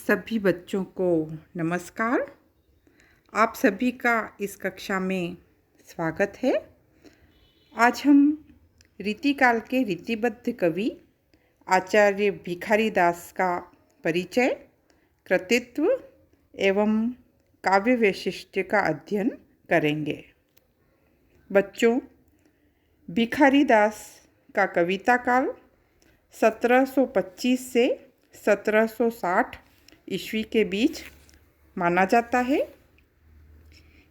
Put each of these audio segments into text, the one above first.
सभी बच्चों को नमस्कार। आप सभी का इस कक्षा में स्वागत है। आज हम रीतिकाल के रीतिबद्ध कवि आचार्य भिखारी दास का परिचय, कृतित्व एवं काव्य वैशिष्ट्य का अध्ययन करेंगे। बच्चों, भिखारी दास का कविता काल 1725 से 1760 ईस्वी के बीच माना जाता है।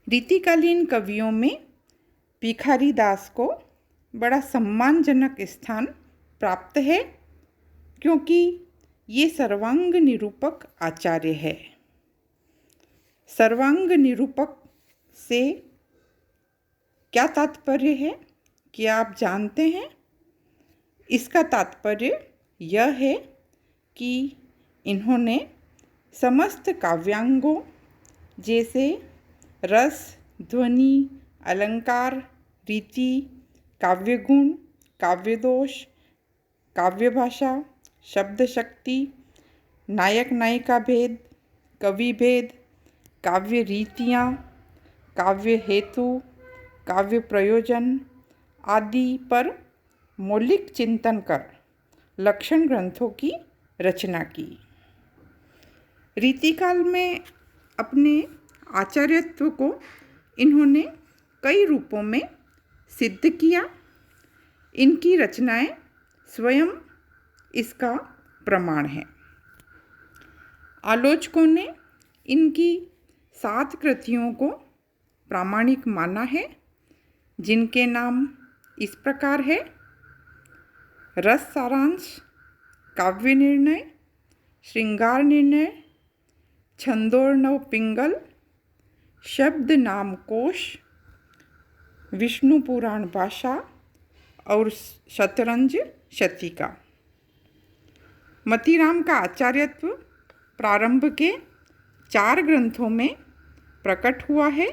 रीतिकालीन कवियों में भिखारी दास को बड़ा सम्मानजनक स्थान प्राप्त है, क्योंकि ये सर्वांग निरूपक आचार्य है। सर्वांग निरूपक से क्या तात्पर्य है, क्या आप जानते हैं? इसका तात्पर्य यह है कि इन्होंने समस्त काव्यांगों जैसे रस, ध्वनि, अलंकार, रीति, काव्य गुण, काव्य दोष, काव्य भाषा, शब्द शक्ति, नायक नायिका भेद, कवि भेद, काव्य रीतियाँ, काव्य हेतु, काव्य प्रयोजन आदि पर मौलिक चिंतन कर लक्षण ग्रंथों की रचना की। रीतिकाल में अपने आचार्यत्व को इन्होंने कई रूपों में सिद्ध किया। इनकी रचनाएं स्वयं इसका प्रमाण है। आलोचकों ने इनकी 7 कृतियों को प्रामाणिक माना है, जिनके नाम इस प्रकार है: रस सारांश, काव्य निर्णय, श्रृंगार निर्णय, छंदोर्णव पिंगल, शब्द नाम कोश, विष्णु पुराण भाषा और शतरंज शतिका। मतीराम का आचार्यत्व प्रारंभ के 4 ग्रंथों में प्रकट हुआ है।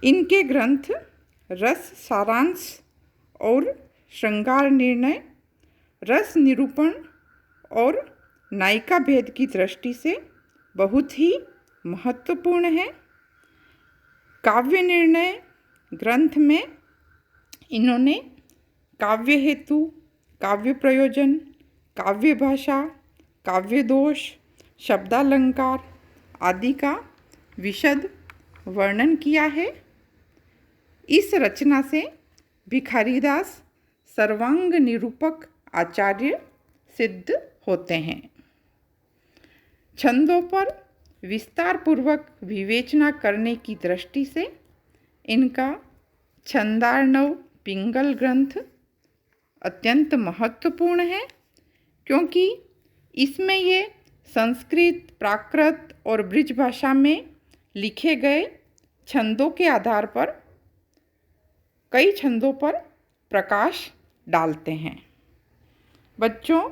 इनके ग्रंथ रस सारांश और श्रृंगार निर्णय रस निरूपण और नायिका भेद की दृष्टि से बहुत ही महत्वपूर्ण है। काव्य निर्णय ग्रंथ में इन्होंने काव्य हेतु, काव्य प्रयोजन, काव्य भाषा, काव्य दोष, शब्दालंकार आदि का विशद वर्णन किया है। इस रचना से भिखारी दास सर्वांग निरूपक आचार्य सिद्ध होते हैं। छंदों पर विस्तार पूर्वक विवेचना करने की दृष्टि से इनका छंदार्णव पिंगल ग्रंथ अत्यंत महत्वपूर्ण है, क्योंकि इसमें ये संस्कृत, प्राकृत और ब्रिज भाषा में लिखे गए छंदों के आधार पर कई छंदों पर प्रकाश डालते हैं। बच्चों,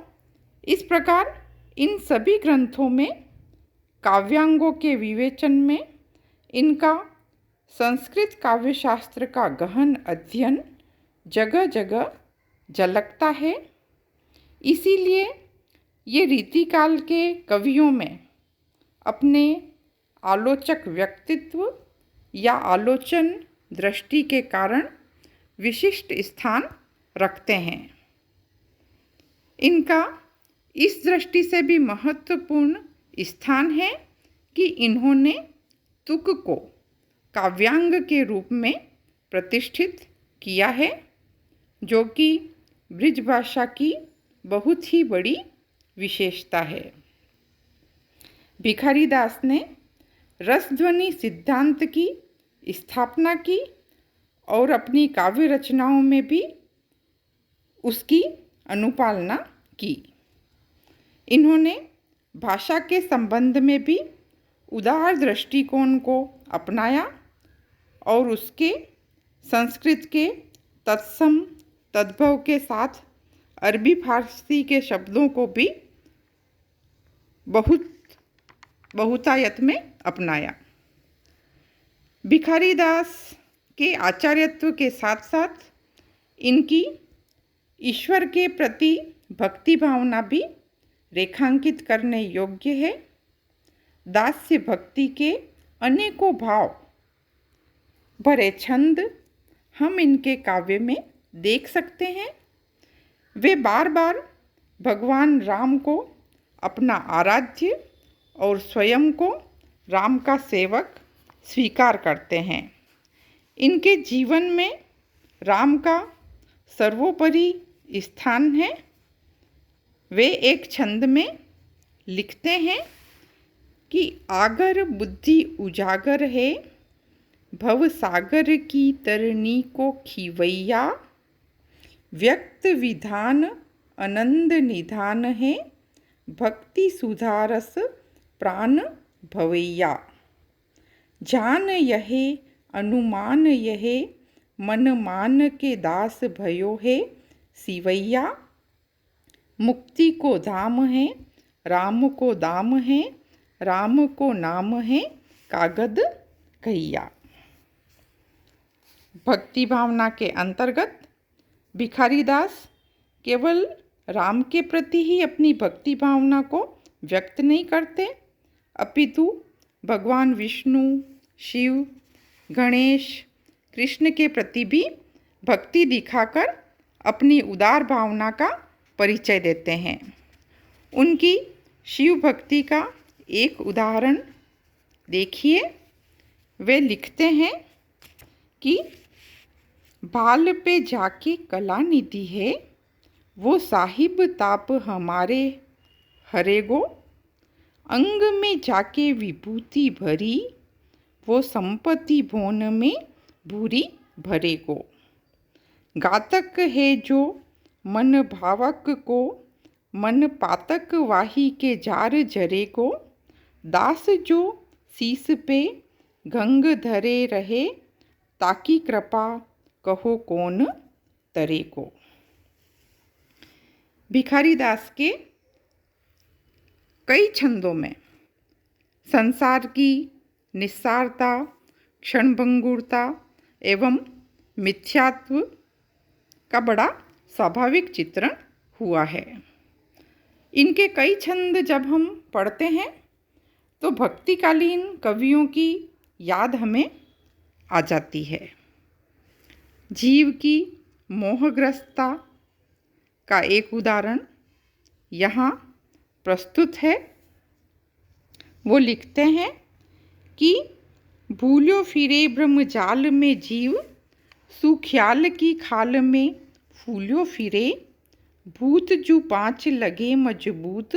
इस प्रकार इन सभी ग्रंथों में काव्यांगों के विवेचन में इनका संस्कृत काव्यशास्त्र का गहन अध्ययन जगह जगह झलकता है। इसीलिए ये रीतिकाल के कवियों में अपने आलोचक व्यक्तित्व या आलोचन दृष्टि के कारण विशिष्ट स्थान रखते हैं। इनका इस दृष्टि से भी महत्वपूर्ण स्थान है कि इन्होंने तुक को काव्यांग के रूप में प्रतिष्ठित किया है, जो कि ब्रिज भाषा की बहुत ही बड़ी विशेषता है। भिखारी दास ने रसध्वनि सिद्धांत की स्थापना की और अपनी काव्य रचनाओं में भी उसकी अनुपालना की। इन्होंने भाषा के संबंध में भी उदार दृष्टिकोण को अपनाया और उसके संस्कृत के तत्सम तद्भव के साथ अरबी फारसी के शब्दों को भी बहुतायत में अपनाया। भिखारी दास के आचार्यत्व के साथ साथ इनकी ईश्वर के प्रति भक्ति भावना भी रेखांकित करने योग्य है। दास्य भक्ति के अनेकों भाव भरे छंद हम इनके काव्य में देख सकते हैं। वे बार बार भगवान राम को अपना आराध्य और स्वयं को राम का सेवक स्वीकार करते हैं। इनके जीवन में राम का सर्वोपरि स्थान है। वे एक छंद में लिखते हैं कि आगर बुद्धि उजागर है, भव सागर की तरनी को खीवैया, व्यक्त विधान आनंद निधान है, भक्ति सुधारस प्राण भवैया। जान यहे अनुमान यहे, मन मान के दास भयो है सिवैया। मुक्ति को धाम है, राम को दाम है, राम को नाम है कागद कहिया। भक्ति भावना के अंतर्गत भिखारी दास केवल राम के प्रति ही अपनी भक्ति भावना को व्यक्त नहीं करते, अपितु भगवान विष्णु, शिव, गणेश, कृष्ण के प्रति भी भक्ति दिखाकर अपनी उदार भावना का परिचय देते हैं। उनकी शिव भक्ति का एक उदाहरण देखिए। वे लिखते हैं कि बाल पे जाके कला निधि है, वो साहिब ताप हमारे हरेगो। अंग में जाके विभूति भरी, वो संपत्ति भोन में भूरी भरेगो। घातक है जो मन भावक को, मन पातक वाही के जार जरे को। दास जो शीस पे गंग धरे रहे, ताकि कृपा कहो कौन तरे को। भिखारी दास के कई छंदों में संसार की निस्सारता, क्षणभंगुरता एवं मिथ्यात्व का बड़ा स्वाभाविक चित्रण हुआ है। इनके कई छंद जब हम पढ़ते हैं तो भक्तिकालीन कवियों की याद हमें आ जाती है। जीव की मोहग्रस्तता का एक उदाहरण यहाँ प्रस्तुत है। वो लिखते हैं कि भूलो फिरे ब्रह्मजाल में जीव, सुख्याल की खाल में फूलो फिरे। भूत जू पाँच लगे मजबूत,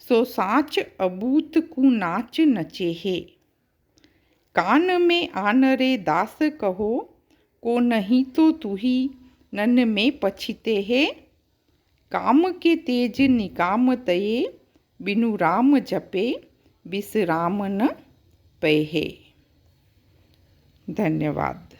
सो साँच अबूत कु नाच नचे है। कान में आन रे दास कहो, को नहीं तो तू ही नन में पछिते है। काम के तेज निकाम तये, बिनु राम जपे विश्राम न पये। धन्यवाद।